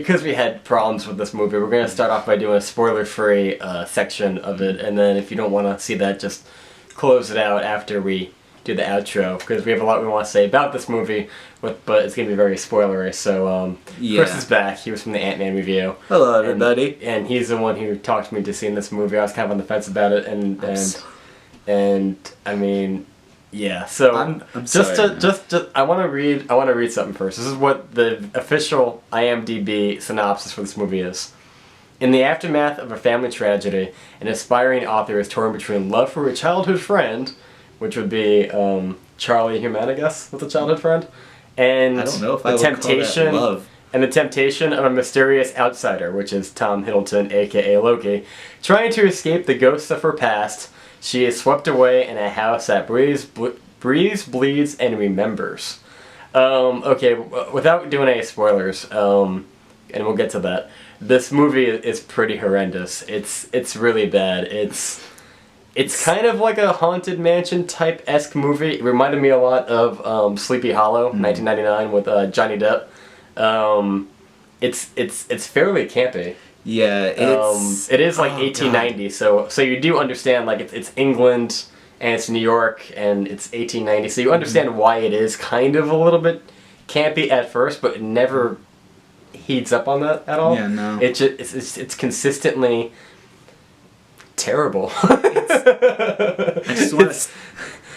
because we had problems with this movie, we're going to start off by doing a spoiler-free section of it, and then if you don't want to see that, just close it out after we do the outro, because we have a lot we want to say about this movie, but it's going to be very spoilery. So Chris is back. He was from the Ant-Man review. Hello, everybody. And he's the one who talked me to seeing this movie. I was kind of on the fence about it, and I mean, yeah. So I'm sorry, I want to read something first. This is what the official IMDb synopsis for this movie is. In the aftermath of a family tragedy, an aspiring author is torn between love for a childhood friend, which would be Charlie Human, I guess, with a childhood friend, and I don't know if I would call that love. And the temptation of a mysterious outsider, which is Tom Hiddleston, aka Loki, trying to escape the ghosts of her past. She is swept away in a house that breathes, bleeds, and remembers. Okay, without doing any spoilers, and we'll get to that. This movie is pretty horrendous. It's really bad. It's kind of like a Haunted Mansion type-esque movie. It reminded me a lot of Sleepy Hollow, 1999, with Johnny Depp. It's fairly campy. Yeah, it is like 1890, so you do understand, like, it's England and it's New York and it's 1890, so you understand why it is kind of a little bit campy at first, but it never heats up on that at all. Yeah, no. It's consistently terrible. I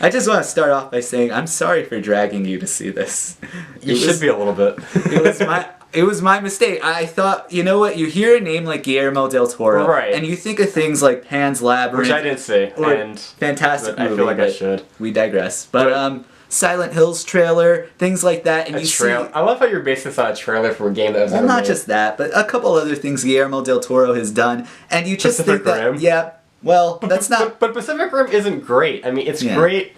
just want to start off by saying I'm sorry for dragging you to see this. You should be a little bit. It was my mistake. I thought, you know what? You hear a name like Guillermo del Toro, right, and you think of things like Pan's Labyrinth, which I didn't see, and fantastic movie. I feel like I should. We digress, but Silent Hills trailer, things like that, and I love how you're basing this on a trailer for a game that was well, not just that, but a couple other things Guillermo del Toro has done, and you just Pacific think that, Rim. yeah. Well, that's not. But Pacific Rim isn't great. I mean, it's great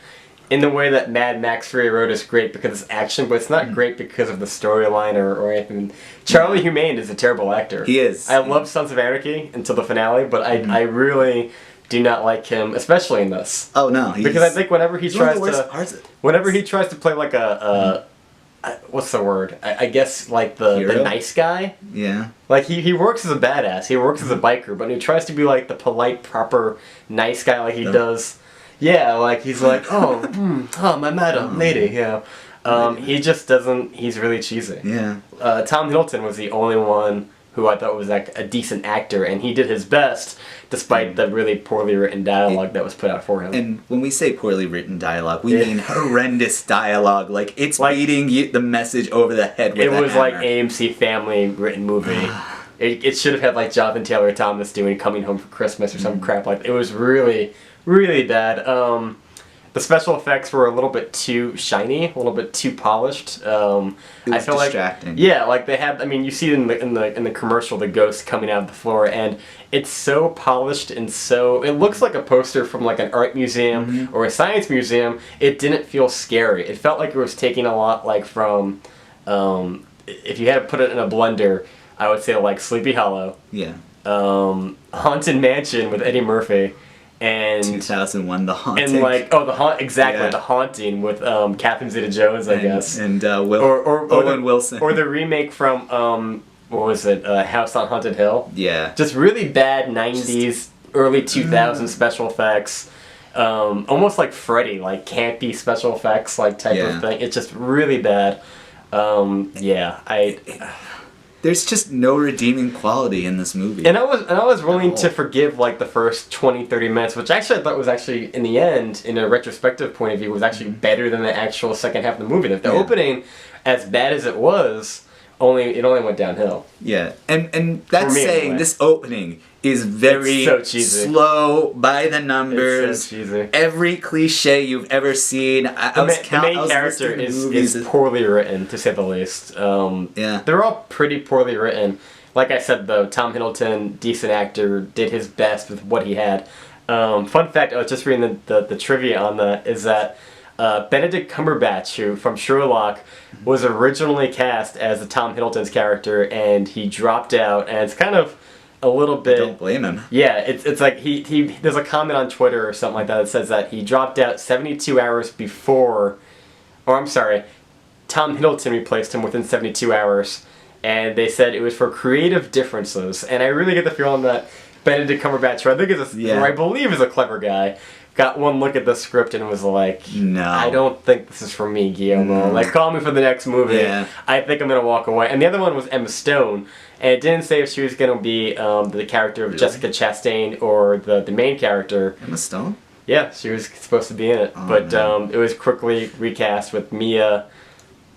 in the way that Mad Max Fury Road is great because it's action, but it's not great because of the storyline or anything. Charlie Hunnam is a terrible actor. He is. I love Sons of Anarchy until the finale, but I really do not like him, especially in this. Oh no, because I think whenever he tries to play like a what's the word? I guess like the nice guy. Yeah. Like he works as a badass. He works as a biker, but when he tries to be like the polite, proper, nice guy like he does. Yeah, like he's like, oh, my madam, lady, yeah. He just doesn't. He's really cheesy. Yeah. Tom Hiddleston was the only one who I thought was like a decent actor, and he did his best despite the really poorly written dialogue that was put out for him. And when we say poorly written dialogue, we mean horrendous dialogue. Like, it's beating the message over the head with a hammer. It was like AMC Family written movie. It should have had like Jonathan Taylor Thomas doing Coming Home for Christmas or some crap like that. It was really, really bad. The special effects were a little bit too shiny, a little bit too polished. It was distracting. Yeah, like they had. I mean, you see it in the commercial, the ghost coming out of the floor, and it's so polished and so. It looks like a poster from like an art museum or a science museum. It didn't feel scary. It felt like it was taking a lot like from. If you had to put it in a blender, I would say like Sleepy Hollow. Yeah. Haunted Mansion with Eddie Murphy. And 2001, The Haunting. And like, The Haunting with Catherine Zeta-Jones, I guess. And Owen Wilson. Or the remake from, what was it, House on Haunted Hill? Yeah. Just really bad 90s, early 2000s special effects. Almost like Freddy, like campy special effects like type of thing. It's just really bad. There's just no redeeming quality in this movie. And I was willing to forgive like the first 20-30 minutes, which actually I thought was actually, in the end, in a retrospective point of view, was actually better than the actual second half of the movie. The opening, as bad as it was, it only went downhill. Yeah, and that's saying anyway. This opening is very slow, by the numbers. It's so cheesy. Every cliche you've ever seen. The main character is poorly written, to say the least. They're all pretty poorly written. Like I said, though, Tom Hiddleston, decent actor, did his best with what he had. Fun fact, I was just reading the trivia on that, is that Benedict Cumberbatch, who from Sherlock, was originally cast as the Tom Hiddleston's character, and he dropped out, and it's kind of a little bit. Don't blame him. Yeah, it's like he there's a comment on Twitter or something like that says that he dropped out 72 hours before, or I'm sorry, Tom Hiddleston replaced him within 72 hours, and they said it was for creative differences. And I really get the feeling that Benedict Cumberbatch, who I think is who I believe is a clever guy, got one look at the script and was like, no, I don't think this is for me, Guillermo. Like, call me for the next movie. Yeah. I think I'm going to walk away. And the other one was Emma Stone, and it didn't say if she was going to be the character of Jessica Chastain or the main character. Emma Stone? Yeah, she was supposed to be in it. Oh, but it was quickly recast with Mia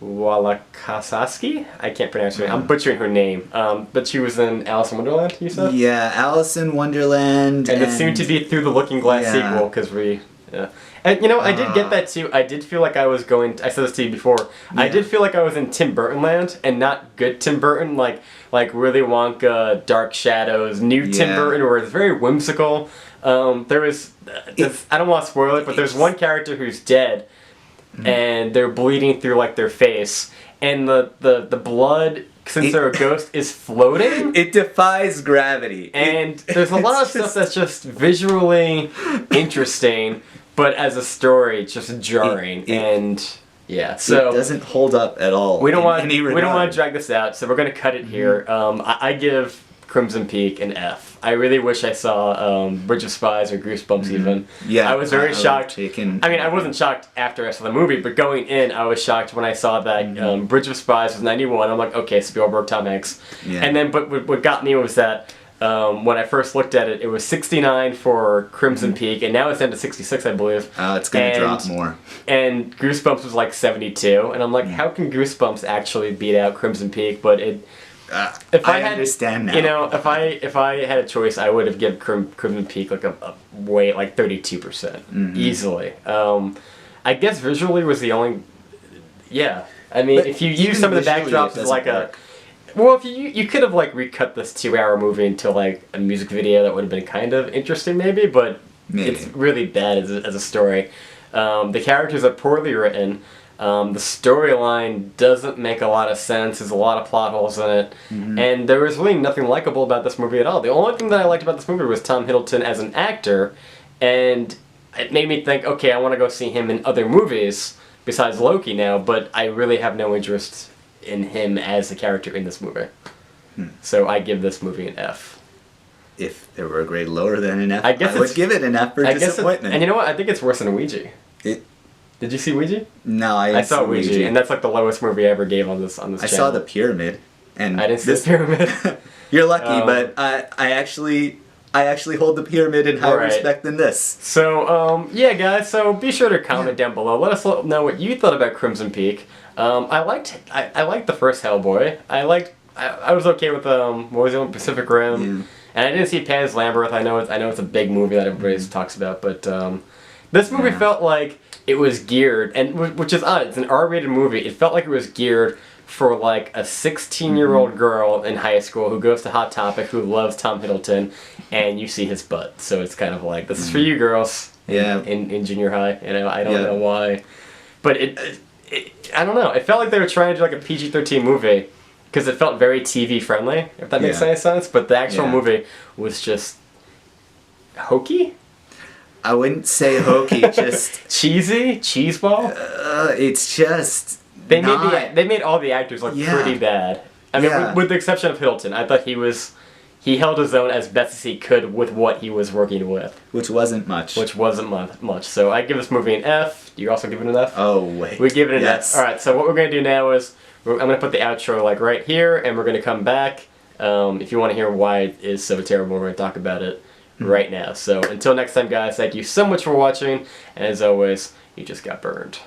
Wasikowska? I can't pronounce her name. I'm butchering her name. But she was in Alice in Wonderland, you said? Yeah, Alice in Wonderland. And it's soon to be Through the Looking Glass sequel, because we... Yeah. And, you know, I did get that, too. I did feel like I was going... I said this to you before. I did feel like I was in Tim Burton land, and not good Tim Burton, like Willy Wonka, Dark Shadows, new Tim Burton, where it's very whimsical. There was... I don't want to spoil it, but there's one character who's dead, and they're bleeding through, like, their face, and the blood, since they're a ghost, is floating. It defies gravity. And there's a lot of stuff that's just visually interesting, but as a story, it's just jarring. Yeah, so it doesn't hold up at all. We don't want to drag this out, so we're going to cut it here. I give Crimson Peak an F. I really wish I saw Bridge of Spies or Goosebumps even. Yeah, I was very shocked. I mean, I wasn't shocked after I saw the movie, but going in, I was shocked when I saw that Bridge of Spies was 91. I'm like, okay, Spielberg, Tom Hanks. Yeah. And then, but what got me was that when I first looked at it, it was 69 for Crimson Peak, and now it's down to 66, I believe. Oh, it's going to drop more. And Goosebumps was like 72, and I'm like, how can Goosebumps actually beat out Crimson Peak? But it... I understand now. You know, if I had a choice, I would have given Crimson Peak like a weight like 32% easily. I guess visually was the only. Yeah, I mean, if you use some of the backdrops as like a. Well, if you could have like recut this 2-hour movie into like a music video, that would have been kind of interesting, maybe. But it's really bad as a story. The characters are poorly written. The storyline doesn't make a lot of sense. There's a lot of plot holes in it. And there was really nothing likable about this movie at all. The only thing that I liked about this movie was Tom Hiddleston as an actor, and it made me think, okay, I want to go see him in other movies besides Loki now, but I really have no interest in him as a character in this movie. So I give this movie an F. If there were a grade lower than an F, I would give it an F for disappointment. And you know what? I think it's worse than Ouija. Did you see Ouija? No, I saw Ouija, and that's like the lowest movie I ever gave on this channel. I saw The Pyramid, and I didn't see The Pyramid. You're lucky, but I actually hold The Pyramid in higher respect than this. So yeah, guys. So be sure to comment down below. Let us know what you thought about Crimson Peak. I liked the first Hellboy. I was okay with what was the one, Pacific Rim, and I didn't see Pan's Labyrinth. I know it's a big movie that everybody talks about, but this movie felt like it was geared, and which is odd. It's an R-rated movie. It felt like it was geared for like a 16-year-old girl in high school who goes to Hot Topic, who loves Tom Hiddleston, and you see his butt. So it's kind of like, this is for you girls. In junior high. You know, I don't know why, but I don't know. It felt like they were trying to do like a PG-13 movie because it felt very TV friendly, if that makes any sense. But the actual movie was just hokey. I wouldn't say hokey, just cheesy, cheeseball. It's just they made all the actors look pretty bad. I mean, with the exception of Hiddleston, I thought he held his own as best as he could with what he was working with, which wasn't much. So I give this movie an F. Do you also give it an F? Oh wait, we give it an F. All right. So what we're gonna do now is I'm gonna put the outro like right here, and we're gonna come back. If you want to hear why it is so terrible, we're gonna talk about it right now. So until next time, guys, thank you so much for watching, and as always, you just got burned.